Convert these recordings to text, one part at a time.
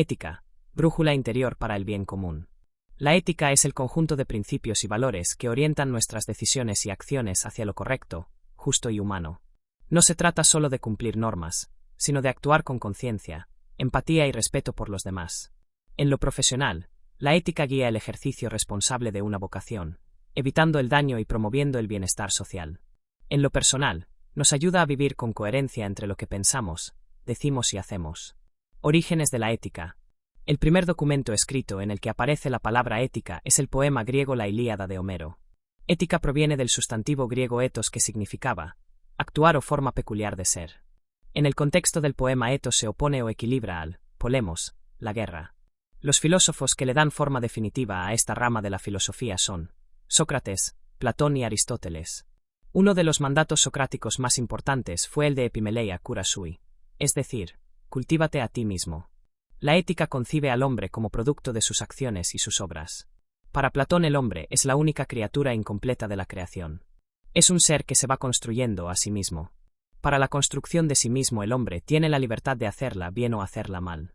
Ética, brújula interior para el bien común. La ética es el conjunto de principios y valores que orientan nuestras decisiones y acciones hacia lo correcto, justo y humano. No se trata solo de cumplir normas, sino de actuar con conciencia, empatía y respeto por los demás. En lo profesional, la ética guía el ejercicio responsable de una vocación, evitando el daño y promoviendo el bienestar social. En lo personal, nos ayuda a vivir con coherencia entre lo que pensamos, decimos y hacemos. Orígenes de la ética. El primer documento escrito en el que aparece la palabra ética es el poema griego La Ilíada de Homero. Ética proviene del sustantivo griego ethos, que significaba actuar o forma peculiar de ser. En el contexto del poema, ethos se opone o equilibra al polemos, la guerra. Los filósofos que le dan forma definitiva a esta rama de la filosofía son Sócrates, Platón y Aristóteles. Uno de los mandatos socráticos más importantes fue el de Epimeleia cura sui, es decir, cultívate a ti mismo. La ética concibe al hombre como producto de sus acciones y sus obras. Para Platón, el hombre es la única criatura incompleta de la creación. Es un ser que se va construyendo a sí mismo. Para la construcción de sí mismo, el hombre tiene la libertad de hacerla bien o hacerla mal.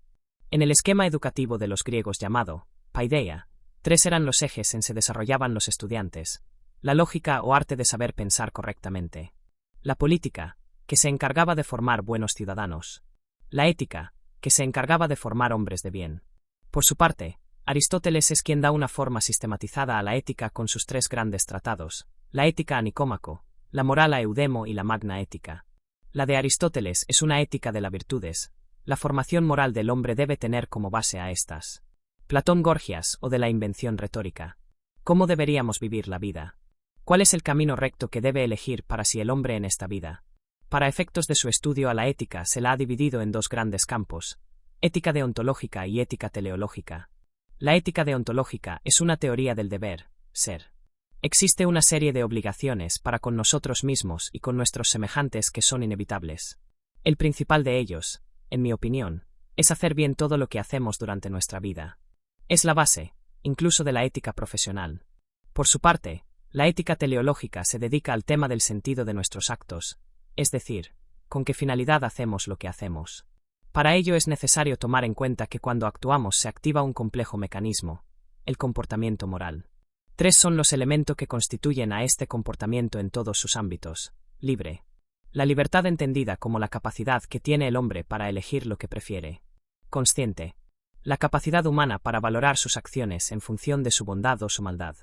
En el esquema educativo de los griegos llamado paideia, 3 eran los ejes en que se desarrollaban los estudiantes: la lógica o arte de saber pensar correctamente; la política, que se encargaba de formar buenos ciudadanos; la ética, que se encargaba de formar hombres de bien. Por su parte, Aristóteles es quien da una forma sistematizada a la ética con sus 3 grandes tratados: la Ética a Nicómaco, la Moral a Eudemo y la Magna Ética. La de Aristóteles es una ética de las virtudes. La formación moral del hombre debe tener como base a estas. Platón, Gorgias, o de la invención retórica. ¿Cómo deberíamos vivir la vida? ¿Cuál es el camino recto que debe elegir para sí el hombre en esta vida? Para efectos de su estudio a la ética se la ha dividido en 2 grandes campos: ética deontológica y ética teleológica. La ética deontológica es una teoría del deber ser. Existe una serie de obligaciones para con nosotros mismos y con nuestros semejantes que son inevitables. El principal de ellos, en mi opinión, es hacer bien todo lo que hacemos durante nuestra vida. Es la base, incluso de la ética profesional. Por su parte, la ética teleológica se dedica al tema del sentido de nuestros actos, es decir, con qué finalidad hacemos lo que hacemos. Para ello es necesario tomar en cuenta que cuando actuamos se activa un complejo mecanismo: el comportamiento moral. 3 son los elementos que constituyen a este comportamiento en todos sus ámbitos: libre. La libertad entendida como la capacidad que tiene el hombre para elegir lo que prefiere. Consciente. La capacidad humana para valorar sus acciones en función de su bondad o su maldad.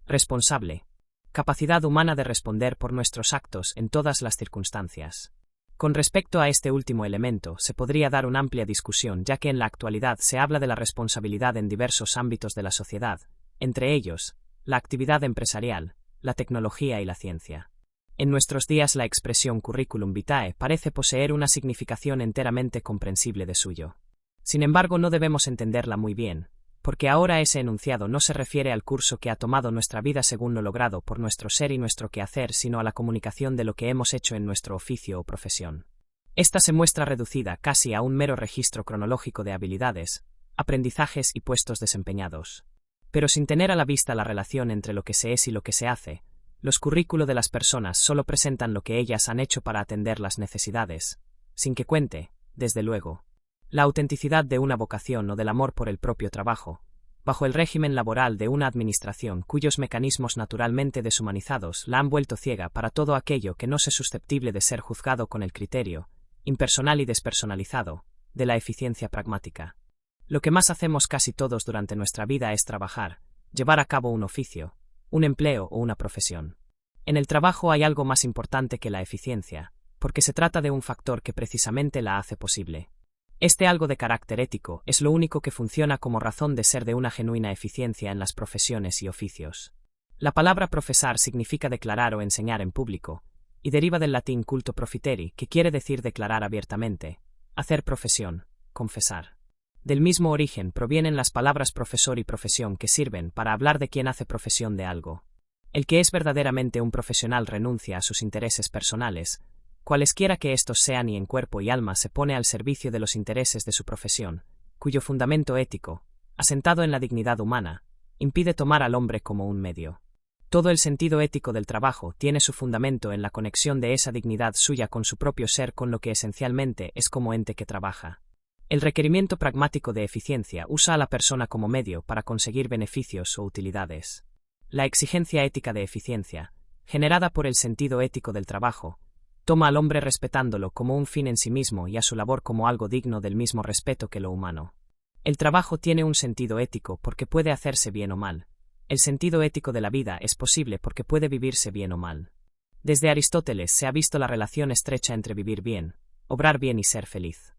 Responsable. Capacidad humana de responder por nuestros actos en todas las circunstancias. Con respecto a este último elemento se podría dar una amplia discusión, ya que en la actualidad se habla de la responsabilidad en diversos ámbitos de la sociedad, entre ellos, la actividad empresarial, la tecnología y la ciencia. En nuestros días la expresión curriculum vitae parece poseer una significación enteramente comprensible de suyo. Sin embargo, no debemos entenderla muy bien, porque ahora ese enunciado no se refiere al curso que ha tomado nuestra vida según lo logrado por nuestro ser y nuestro quehacer, sino a la comunicación de lo que hemos hecho en nuestro oficio o profesión. Esta se muestra reducida casi a un mero registro cronológico de habilidades, aprendizajes y puestos desempeñados. Pero sin tener a la vista la relación entre lo que se es y lo que se hace, los currículos de las personas solo presentan lo que ellas han hecho para atender las necesidades, sin que cuente, desde luego, la autenticidad de una vocación o del amor por el propio trabajo, bajo el régimen laboral de una administración cuyos mecanismos naturalmente deshumanizados la han vuelto ciega para todo aquello que no es susceptible de ser juzgado con el criterio, impersonal y despersonalizado, de la eficiencia pragmática. Lo que más hacemos casi todos durante nuestra vida es trabajar, llevar a cabo un oficio, un empleo o una profesión. En el trabajo hay algo más importante que la eficiencia, porque se trata de un factor que precisamente la hace posible. Este algo de carácter ético es lo único que funciona como razón de ser de una genuina eficiencia en las profesiones y oficios. La palabra profesar significa declarar o enseñar en público, y deriva del latín culto profiteri, que quiere decir declarar abiertamente, hacer profesión, confesar. Del mismo origen provienen las palabras profesor y profesión, que sirven para hablar de quien hace profesión de algo. El que es verdaderamente un profesional renuncia a sus intereses personales, cualesquiera que estos sean, y en cuerpo y alma se pone al servicio de los intereses de su profesión, cuyo fundamento ético, asentado en la dignidad humana, impide tomar al hombre como un medio. Todo el sentido ético del trabajo tiene su fundamento en la conexión de esa dignidad suya con su propio ser, con lo que esencialmente es como ente que trabaja. El requerimiento pragmático de eficiencia usa a la persona como medio para conseguir beneficios o utilidades. La exigencia ética de eficiencia, generada por el sentido ético del trabajo, toma al hombre respetándolo como un fin en sí mismo y a su labor como algo digno del mismo respeto que lo humano. El trabajo tiene un sentido ético porque puede hacerse bien o mal. El sentido ético de la vida es posible porque puede vivirse bien o mal. Desde Aristóteles se ha visto la relación estrecha entre vivir bien, obrar bien y ser feliz.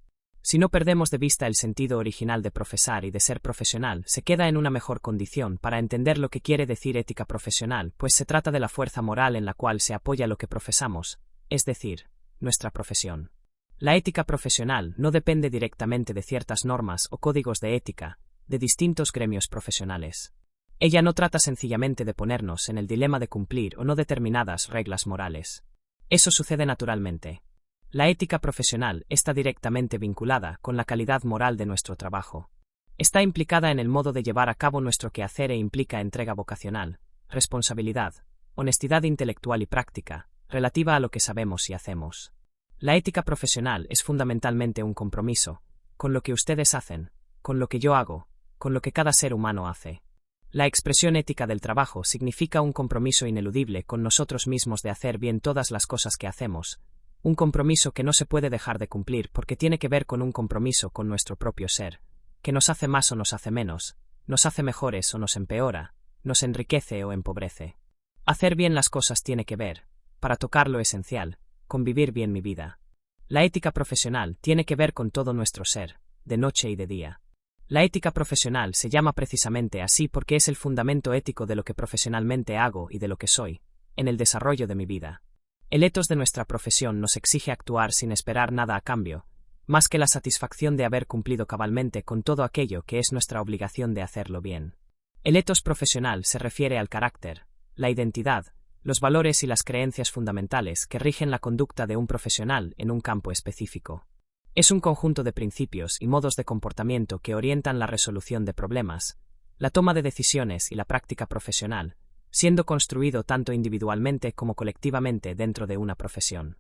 Si no perdemos de vista el sentido original de profesar y de ser profesional, se queda en una mejor condición para entender lo que quiere decir ética profesional, pues se trata de la fuerza moral en la cual se apoya lo que profesamos, es decir, nuestra profesión. La ética profesional no depende directamente de ciertas normas o códigos de ética, de distintos gremios profesionales. Ella no trata sencillamente de ponernos en el dilema de cumplir o no determinadas reglas morales. Eso sucede naturalmente. La ética profesional está directamente vinculada con la calidad moral de nuestro trabajo. Está implicada en el modo de llevar a cabo nuestro quehacer e implica entrega vocacional, responsabilidad, honestidad intelectual y práctica, relativa a lo que sabemos y hacemos. La ética profesional es fundamentalmente un compromiso, con lo que ustedes hacen, con lo que yo hago, con lo que cada ser humano hace. La expresión ética del trabajo significa un compromiso ineludible con nosotros mismos de hacer bien todas las cosas que hacemos, un compromiso que no se puede dejar de cumplir porque tiene que ver con un compromiso con nuestro propio ser, que nos hace más o nos hace menos, nos hace mejores o nos empeora, nos enriquece o empobrece. Hacer bien las cosas tiene que ver, para tocar lo esencial, con vivir bien mi vida. La ética profesional tiene que ver con todo nuestro ser, de noche y de día. La ética profesional se llama precisamente así porque es el fundamento ético de lo que profesionalmente hago y de lo que soy, en el desarrollo de mi vida. El etos de nuestra profesión nos exige actuar sin esperar nada a cambio, más que la satisfacción de haber cumplido cabalmente con todo aquello que es nuestra obligación de hacerlo bien. El etos profesional se refiere al carácter, la identidad, los valores y las creencias fundamentales que rigen la conducta de un profesional en un campo específico. Es un conjunto de principios y modos de comportamiento que orientan la resolución de problemas, la toma de decisiones y la práctica profesional, siendo construido tanto individualmente como colectivamente dentro de una profesión.